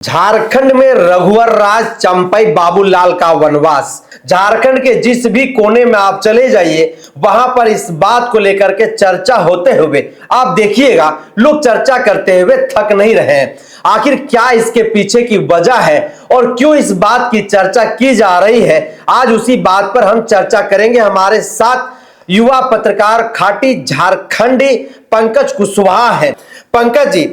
झारखंड में रघुवर राज चंपई बाबूलाल का वनवास। झारखंड के जिस भी कोने में आप चले जाइए वहां पर इस बात को लेकर के चर्चा होते हुए आप देखिएगा, लोग चर्चा करते हुए थक नहीं रहे हैं। आखिर क्या इसके पीछे की वजह है और क्यों इस बात की चर्चा की जा रही है, आज उसी बात पर हम चर्चा करेंगे। हमारे साथ युवा पत्रकार खाटी झारखंडी पंकज कुशवाहा है। पंकज जी,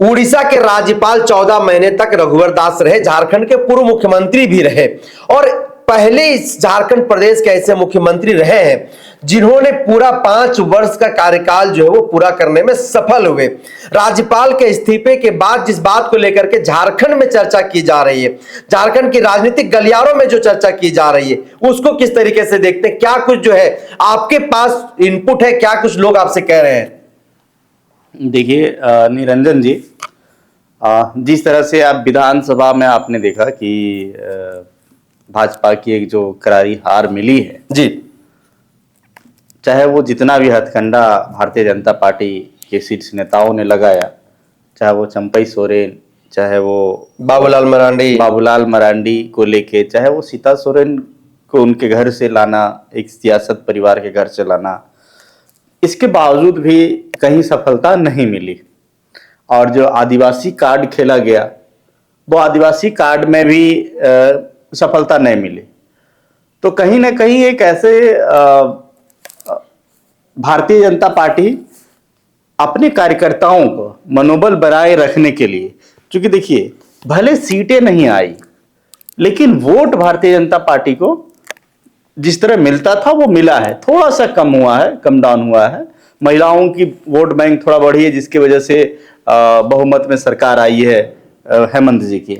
उड़ीसा के राज्यपाल 14 महीने तक रघुवर दास रहे, झारखंड के पूर्व मुख्यमंत्री भी रहे और पहले इस झारखंड प्रदेश के ऐसे मुख्यमंत्री रहे हैं जिन्होंने पूरा 5 वर्ष का कार्यकाल जो है वो पूरा करने में सफल हुए। राज्यपाल के इस्तीफे के बाद जिस बात को लेकर के झारखंड में चर्चा की जा रही है, झारखंड की राजनीतिक गलियारों में जो चर्चा की जा रही है, उसको किस तरीके से देखते हैं? क्या कुछ जो है आपके पास इनपुट है, क्या कुछ लोग आपसे कह रहे हैं? देखिए निरंजन जी, जिस तरह से आप विधानसभा में आपने देखा कि भाजपा की एक जो करारी हार मिली है जी, चाहे वो जितना भी हथकंडा भारतीय जनता पार्टी के शीर्ष नेताओं ने लगाया, चाहे वो चंपई सोरेन, चाहे वो बाबूलाल मरांडी को लेके, चाहे वो सीता सोरेन को उनके घर से लाना, एक सियासत परिवार के घर से लाना, इसके बावजूद भी कहीं सफलता नहीं मिली। और जो आदिवासी कार्ड खेला गया वो आदिवासी कार्ड में भी सफलता नहीं मिली। तो कहीं ना कहीं एक ऐसे भारतीय जनता पार्टी अपने कार्यकर्ताओं को मनोबल बनाए रखने के लिए, क्योंकि देखिए भले सीटें नहीं आई लेकिन वोट भारतीय जनता पार्टी को जिस तरह मिलता था वो मिला है, थोड़ा सा कम हुआ है, कम डाउन हुआ है। महिलाओं की वोट बैंक थोड़ा बढ़ी है जिसकी वजह से बहुमत में सरकार आई है हेमंत जी की।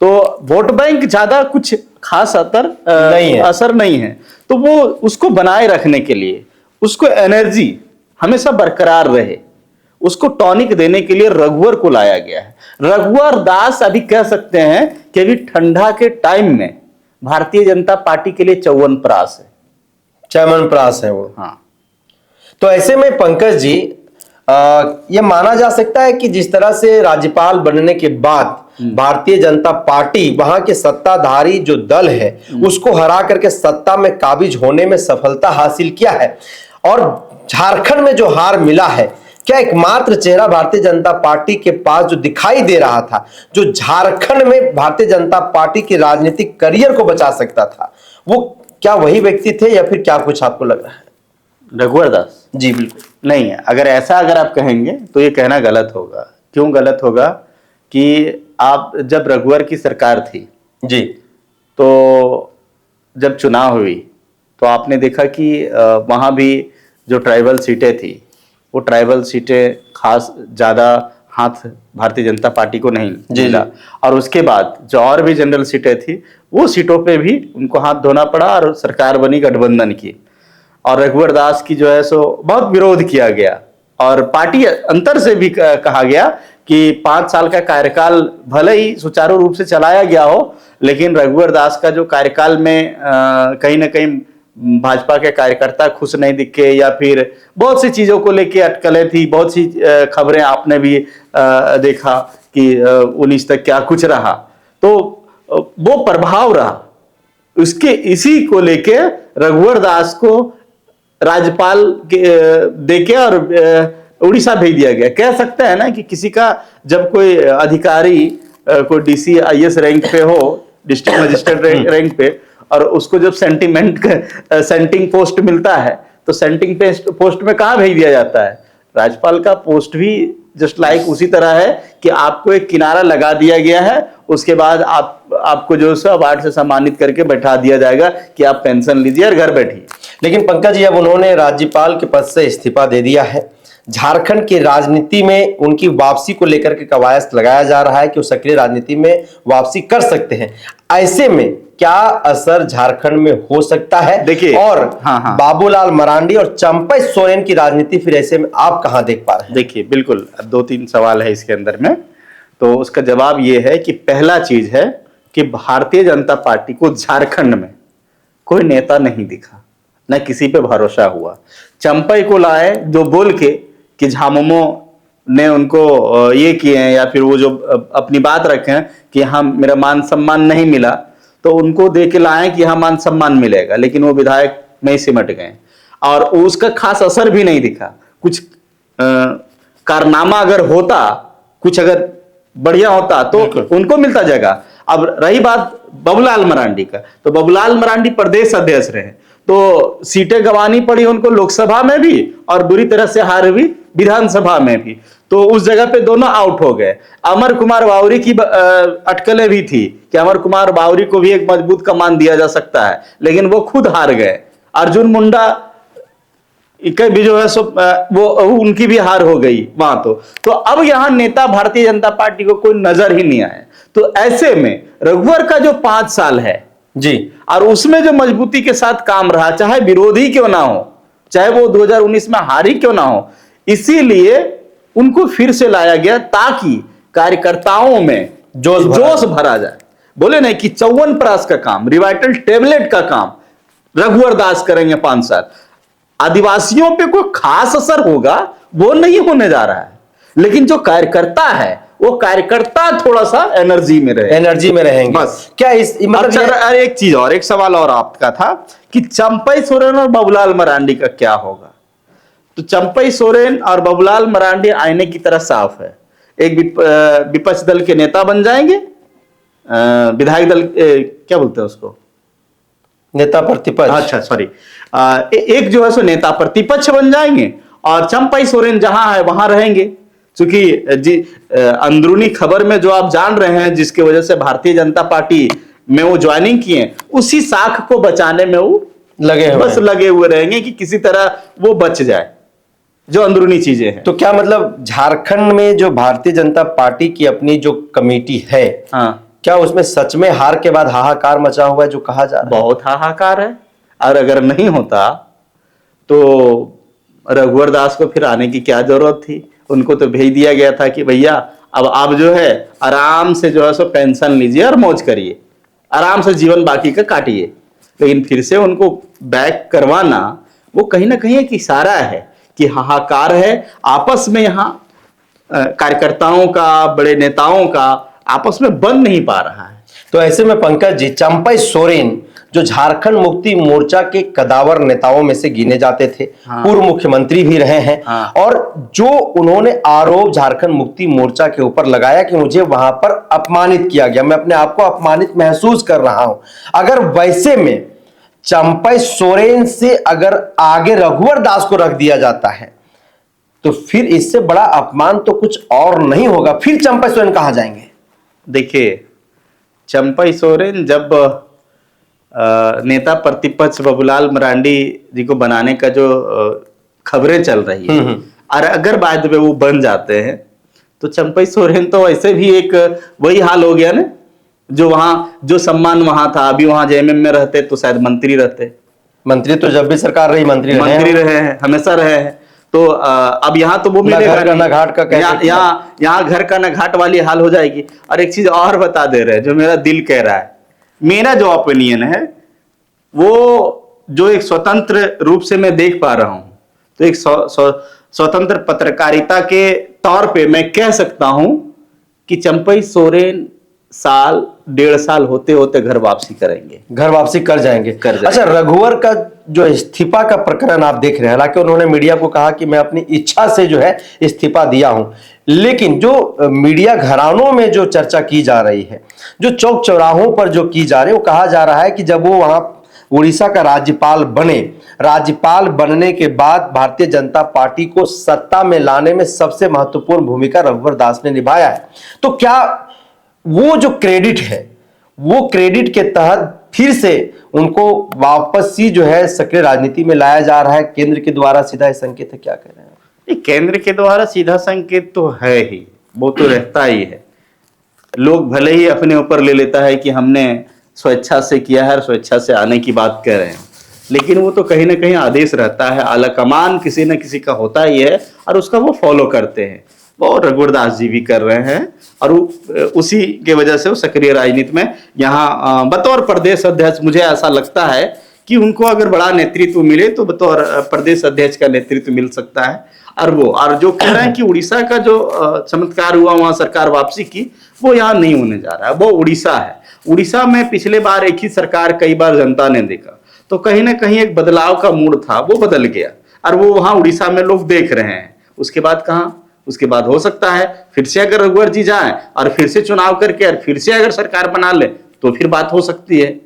तो वोट बैंक ज्यादा कुछ खास असर नहीं है। तो वो उसको बनाए रखने के लिए, उसको एनर्जी हमेशा बरकरार रहे, उसको टॉनिक देने के लिए रघुवर को लाया गया है। रघुवर दास अभी कह सकते हैं कि अभी ठंडा के टाइम में भारतीय जनता पार्टी के लिए च्यवनप्राश है वो। हाँ, तो ऐसे में पंकज जी, यह माना जा सकता है कि जिस तरह से राज्यपाल बनने के बाद भारतीय जनता पार्टी वहां के सत्ताधारी जो दल है उसको हरा करके सत्ता में काबिज होने में सफलता हासिल किया है और झारखंड में जो हार मिला है, क्या एकमात्र चेहरा भारतीय जनता पार्टी के पास जो दिखाई दे रहा था, जो झारखंड में भारतीय जनता पार्टी के राजनीतिक करियर को बचा सकता था, वो क्या वही व्यक्ति थे या फिर क्या कुछ आपको लग रहा है? रघुवर दास जी बिल्कुल नहीं है। अगर आप कहेंगे तो ये कहना गलत होगा। क्यों गलत होगा? कि आप जब रघुवर की सरकार थी जी, तो जब चुनाव हुई तो आपने देखा कि वहां भी जो ट्राइबल सीटें थी वो ट्राइबल सीटें खास ज्यादा हाथ भारतीय जनता पार्टी को नहीं मिला। और उसके बाद जो और भी जनरल सीटें थी वो सीटों पे भी उनको हाथ धोना पड़ा और सरकार बनी गठबंधन की। और रघुवर दास की जो है सो बहुत विरोध किया गया और पार्टी अंतर से भी कहा गया कि 5 साल का कार्यकाल भले ही सुचारू रूप से चलाया गया हो, लेकिन रघुवर दास का जो कार्यकाल में कहीं ना कहीं भाजपा के कार्यकर्ता खुश नहीं दिखे या फिर बहुत सी चीजों को लेके अटकलें थी। बहुत सी खबरें आपने भी देखा कि 19 तक क्या कुछ रहा, तो वो प्रभाव रहा। उसके इसी को लेके रघुवर दास को राज्यपाल देके और उड़ीसा भेज दिया गया। कह सकते हैं ना कि किसी का जब कोई अधिकारी कोई डीसी आईएएस रैंक पे हो, डिस्ट्रिक्ट मजिस्ट्रेट रैंक पे, और उसको जब सेंटिंग पोस्ट मिलता है तो सेंटिंग पोस्ट में कहाँ भेज दिया जाता है? राज्यपाल का पोस्ट भी जस्ट लाइक उसी तरह है कि आपको एक किनारा लगा दिया गया है, उसके बाद आपको जो है अवार्ड से सम्मानित करके बैठा दिया जाएगा कि आप पेंशन लीजिए और घर बैठिए। लेकिन पंकज जी, अब उन्होंने राज्यपाल के पद से इस्तीफा दे दिया है। झारखंड की राजनीति में उनकी वापसी को लेकर के कवायद लगाया जा रहा है कि वो सक्रिय राजनीति में वापसी कर सकते हैं। ऐसे में क्या असर झारखंड में हो सकता है? देखिए, और बाबूलाल मरांडी और चंपई सोरेन की राजनीति फिर ऐसे में आप कहां देख पा रहे हैं? देखिए, बिल्कुल 2-3 सवाल है इसके अंदर में। तो उसका जवाब ये है कि पहला चीज है कि भारतीय जनता पार्टी को झारखंड में कोई नेता नहीं दिखा, न किसी पे भरोसा हुआ। चंपई को लाए जो बोल के कि झामुमो ने उनको ये किए हैं, या फिर वो जो अपनी बात रखे हैं कि हाँ मेरा मान सम्मान नहीं मिला, तो उनको दे के लाए कि हाँ मान सम्मान मिलेगा, लेकिन वो विधायक में ही सिमट गए और उसका खास असर भी नहीं दिखा। कुछ कारनामा अगर होता, कुछ अगर बढ़िया होता तो उनको मिलता जगह। अब रही बात बाबूलाल मरांडी का, तो बाबूलाल मरांडी प्रदेश अध्यक्ष रहे, तो सीटें गंवानी पड़ी उनको लोकसभा में भी और बुरी तरह से हार हुई विधानसभा में भी, तो उस जगह पे दोनों आउट हो गए। अमर कुमार बावरी की अटकलें भी थी कि अमर कुमार बावरी को भी एक मजबूत कमान दिया जा सकता है, लेकिन वो खुद हार गए। अर्जुन मुंडा इनका भी जो है सो वो उनकी भी हार हो गई वहां। तो अब यहां नेता भारतीय जनता पार्टी को कोई नजर ही नहीं आया। तो ऐसे में रघुवर का जो 5 साल है जी, और उसमें जो मजबूती के साथ काम रहा, चाहे विरोधी क्यों ना हो, चाहे वो 2019 में हारी क्यों ना हो, इसीलिए उनको फिर से लाया गया ताकि कार्यकर्ताओं में जोश भरा जाए। बोले नहीं कि 54 प्रास का काम, रिवाइटल टेबलेट का काम रघुवर दास करेंगे 5 साल। आदिवासियों पे कोई खास असर होगा वो नहीं होने जा रहा है, लेकिन जो कार्यकर्ता है वो कार्यकर्ता थोड़ा सा एनर्जी में रहेंगे बस। क्या इस मतलब अच्छा, एक चीज और, एक सवाल और आपका था कि चंपई सोरेन और बाबूलाल मरांडी का क्या होगा। तो चंपई सोरेन और बाबूलाल मरांडी आईने की तरह साफ है। एक विपक्ष दल के नेता बन जाएंगे, विधायक दल क्या बोलते हैं उसको, नेता प्रतिपक्ष, अच्छा सॉरी, एक जो है सो नेता प्रतिपक्ष बन जाएंगे और चंपई सोरेन जहां है वहां रहेंगे। क्योंकि अंदरूनी खबर में जो आप जान रहे हैं, जिसकी वजह से भारतीय जनता पार्टी में वो ज्वाइनिंग किए, उसी साख को बचाने में वो लगे हुए रहेंगे कि किसी तरह वो बच जाए, जो अंदरूनी चीजें हैं। तो क्या मतलब झारखंड में जो भारतीय जनता पार्टी की अपनी जो कमेटी है, हाँ, क्या उसमें सच में हार के बाद हाहाकार मचा हुआ है जो कहा जा रहा है? बहुत हाहाकार है। और अगर नहीं होता तो रघुवर दास को फिर आने की क्या जरूरत थी। उनको तो भेज दिया गया था कि भैया अब आप जो है आराम से जो है सो पेंशन लीजिए और मौज करिए, आराम से जीवन बाकी का काटिए। लेकिन फिर से उनको बैक करवाना वो कहीं ना कहीं एक इशारा है कि हाहाकार है आपस में। यहाँ कार्यकर्ताओं का, बड़े नेताओं का आपस में बन नहीं पा रहा है। तो ऐसे में पंकज जी, चंपई सोरेन जो झारखंड मुक्ति मोर्चा के कदावर नेताओं में से गिने जाते थे, हाँ, पूर्व मुख्यमंत्री भी रहे हैं, हाँ, और जो उन्होंने आरोप झारखंड मुक्ति मोर्चा के ऊपर लगाया कि मुझे वहां पर अपमानित किया गया, मैं अपने आप को अपमानित महसूस कर रहा हूं। अगर वैसे में चंपई सोरेन से अगर आगे रघुवर दास को रख दिया जाता है तो फिर इससे बड़ा अपमान तो कुछ और नहीं होगा। फिर चंपई सोरेन कहां जाएंगे? देखिए, चंपई सोरेन जब नेता प्रतिपक्ष बाबूलाल मरांडी जी को बनाने का जो खबरें चल रही है, और अगर बाद में वो बन जाते हैं तो चंपई सोरेन तो वैसे भी एक वही हाल हो गया ना, जो वहां जो सम्मान वहां था, अभी वहां जेएमएम में रहते तो शायद मंत्री रहते। मंत्री तो जब भी सरकार रही मंत्री रहे हैं, हमेशा रहे हैं। तो अब यहाँ तो वो मिलेगा ना घाट का, यहाँ घर का ना घाट वाली हाल हो जाएगी। और एक चीज और बता दे रहे हैं जो मेरा दिल कह रहा है, मेरा जो ओपिनियन है वो जो एक स्वतंत्र रूप से मैं देख पा रहा हूं, तो एक स्वतंत्र पत्रकारिता के तौर पे मैं कह सकता हूं कि चंपई सोरेन 1.5 साल होते होते घर वापसी करेंगे, घर वापसी कर जाएंगे। अच्छा, रघुवर का जो इस्तीफा का प्रकरण आप देख रहे हैं, हालांकि उन्होंने मीडिया को कहा कि मैं अपनी इच्छा से जो है इस्तीफा दिया हूं, लेकिन जो मीडिया घरानों में जो चर्चा की जा रही है, जो चौक चौराहों पर जो की जा रही है, वो कहा जा रहा है कि जब वो वहां उड़ीसा का राज्यपाल बने, राज्यपाल बनने के बाद भारतीय जनता पार्टी को सत्ता में लाने में सबसे महत्वपूर्ण भूमिका रघुवर दास ने निभाया है। तो क्या वो जो क्रेडिट है, वो क्रेडिट के तहत फिर से उनको वापस ही जो है सक्रिय राजनीति में लाया जा रहा है? केंद्र के द्वारा सीधा संकेत है, क्या कह रहे हैं? केंद्र के द्वारा सीधा संकेत तो है ही, वो तो रहता ही है। लोग भले ही अपने ऊपर ले लेता है कि हमने स्वेच्छा से किया है, स्वेच्छा से आने की बात कर रहे हैं, लेकिन वो तो कहीं ना कहीं आदेश रहता है, आला कमान किसी न किसी का होता ही है और उसका वो फॉलो करते हैं। वो रघुवर दास जी भी कर रहे हैं और उसी के वजह से वो सक्रिय राजनीति में यहाँ बतौर प्रदेश अध्यक्ष, मुझे ऐसा लगता है कि उनको अगर बड़ा नेतृत्व मिले तो बतौर प्रदेश अध्यक्ष का नेतृत्व मिल सकता है। और जो कह रहे हैं कि उड़ीसा का जो चमत्कार हुआ वहां सरकार वापसी की, वो यहाँ नहीं होने जा रहा है। वो उड़ीसा है। उड़ीसा में पिछले बार एक ही सरकार कई बार जनता ने देखा, तो कहीं ना कहीं एक बदलाव का मूड था, वो बदल गया और वो वहां उड़ीसा में लोग देख रहे हैं। उसके बाद कहाँ, उसके बाद हो सकता है फिर से अगर रघुवर जी जाएं और फिर से चुनाव करके और फिर से अगर सरकार बना ले तो फिर बात हो सकती है।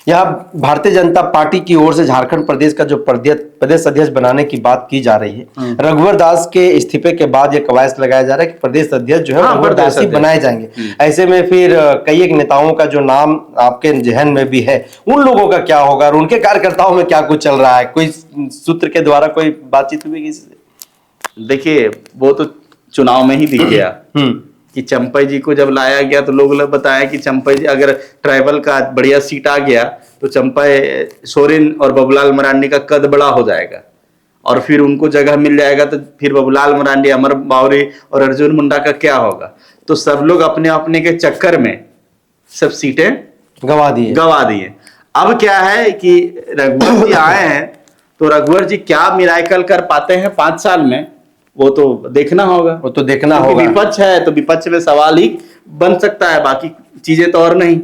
यहाँ भारतीय जनता पार्टी की ओर से झारखंड प्रदेश का जो प्रदेश अध्यक्ष बनाने की बात की जा रही है, रघुवर दास के इस्तीफे के बाद ये कवायद लगाया जा रहा है कि प्रदेश अध्यक्ष जो है रघुवर दास ही बनाए जाएंगे। ऐसे में फिर कई एक नेताओं का जो नाम आपके जहन में भी है, उन लोगों का क्या होगा और उनके कार्यकर्ताओं में क्या कुछ चल रहा है? कोई सूत्र के द्वारा कोई बातचीत हुई किसी से? देखिए, वो तो चुनाव में ही दिख गया कि चंपई जी को जब लाया गया तो लोग बताया कि चंपई जी अगर ट्राइबल का बढ़िया सीट आ गया तो चंपई सोरेन और बाबूलाल मरांडी का कद बड़ा हो जाएगा और फिर उनको जगह मिल जाएगा, तो फिर बाबूलाल मरांडी, अमर बावरी और अर्जुन मुंडा का क्या होगा? तो सब लोग अपने अपने के चक्कर में सब सीटें गवा दिए। अब क्या है कि रघुवर जी आए हैं, तो रघुवर जी क्या मिराकल कर पाते हैं 5 साल में, वो तो देखना होगा। विपक्ष है तो विपक्ष में सवाल ही बन सकता है, बाकी चीजें तो और नहीं।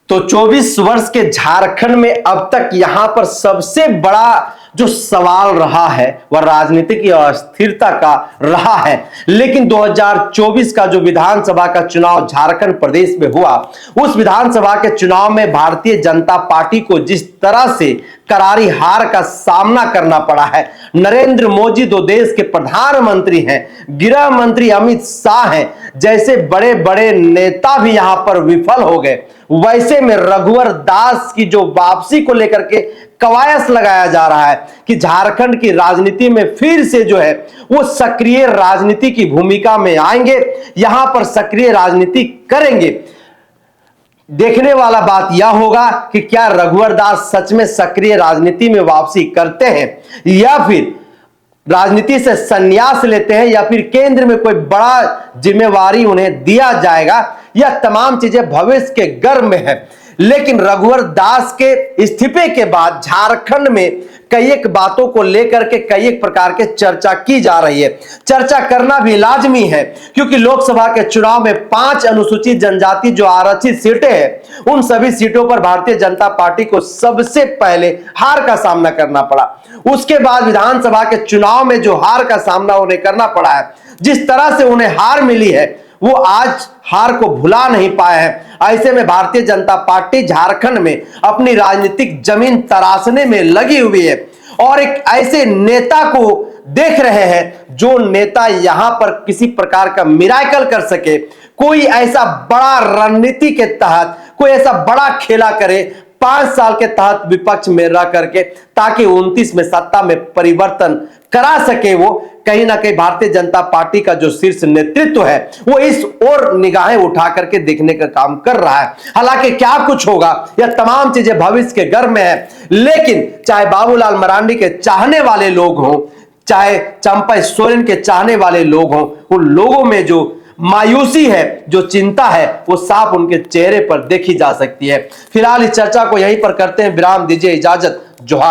तो 24 वर्ष के झारखंड में अब तक यहां पर सबसे बड़ा जो सवाल रहा है वह राजनीतिक अस्थिरता का रहा है। लेकिन 2024 का जो विधानसभा का चुनाव झारखंड प्रदेश में हुआ, उस विधानसभा के चुनाव में भारतीय जनता पार्टी को जिस तरह से करारी हार का सामना करना पड़ा है, नरेंद्र मोदी दो देश के प्रधानमंत्री हैं, गृह मंत्री अमित शाह हैं, जैसे बड़े बड़े नेता भी यहां पर विफल हो गए, वैसे में रघुवर दास की जो वापसी को लेकर के कवायद लगाया जा रहा है कि झारखंड की राजनीति में फिर से जो है वो सक्रिय राजनीति की भूमिका में आएंगे, यहां पर सक्रिय राजनीति करेंगे। देखने वाला बात यह होगा कि क्या रघुवर दास सच में सक्रिय राजनीति में वापसी करते हैं या फिर राजनीति से संन्यास लेते हैं या फिर केंद्र में कोई बड़ा जिम्मेवारी उन्हें दिया जाएगा। यह तमाम चीजें भविष्य के गर्भ में है। लेकिन रघुवर दास के इस्तीफे के बाद झारखंड में कई एक बातों को लेकर के कई एक प्रकार के चर्चा की जा रही है। चर्चा करना भी लाजमी है क्योंकि लोकसभा के चुनाव में 5 अनुसूचित जनजाति जो आरक्षित सीटें हैं, उन सभी सीटों पर भारतीय जनता पार्टी को सबसे पहले हार का सामना करना पड़ा। उसके बाद विधानसभा के चुनाव में जो हार का सामना उन्हें करना पड़ा है, जिस तरह से उन्हें हार मिली है, वो आज हार को भुला नहीं पाए हैं। ऐसे में भारतीय जनता पार्टी झारखंड में अपनी राजनीतिक जमीन तराशने में लगी हुई है और एक ऐसे नेता को देख रहे हैं जो नेता यहां पर किसी प्रकार का मिराकल कर सके, कोई ऐसा बड़ा रणनीति के तहत कोई ऐसा बड़ा खेला करे 5 साल के तहत विपक्ष में रह करके, ताकि 29 में सत्ता में परिवर्तन करा सके। वो कहीं ना कहीं भारतीय जनता पार्टी का जो शीर्ष नेतृत्व है वो इस ओर निगाहें उठा करके देखने का काम कर रहा है। हालांकि क्या कुछ होगा यह तमाम चीजें भविष्य के गर्भ में है। लेकिन चाहे बाबूलाल मरांडी के चाहने वाले लोग हों, चाहे चंपई सोरेन के चाहने वाले लोग हों, उन लोगों में जो मायूसी है, जो चिंता है, वो साफ उनके चेहरे पर देखी जा सकती है। फिलहाल इस चर्चा को यहीं पर करते हैं विराम, दीजिए इजाजत। जोहार।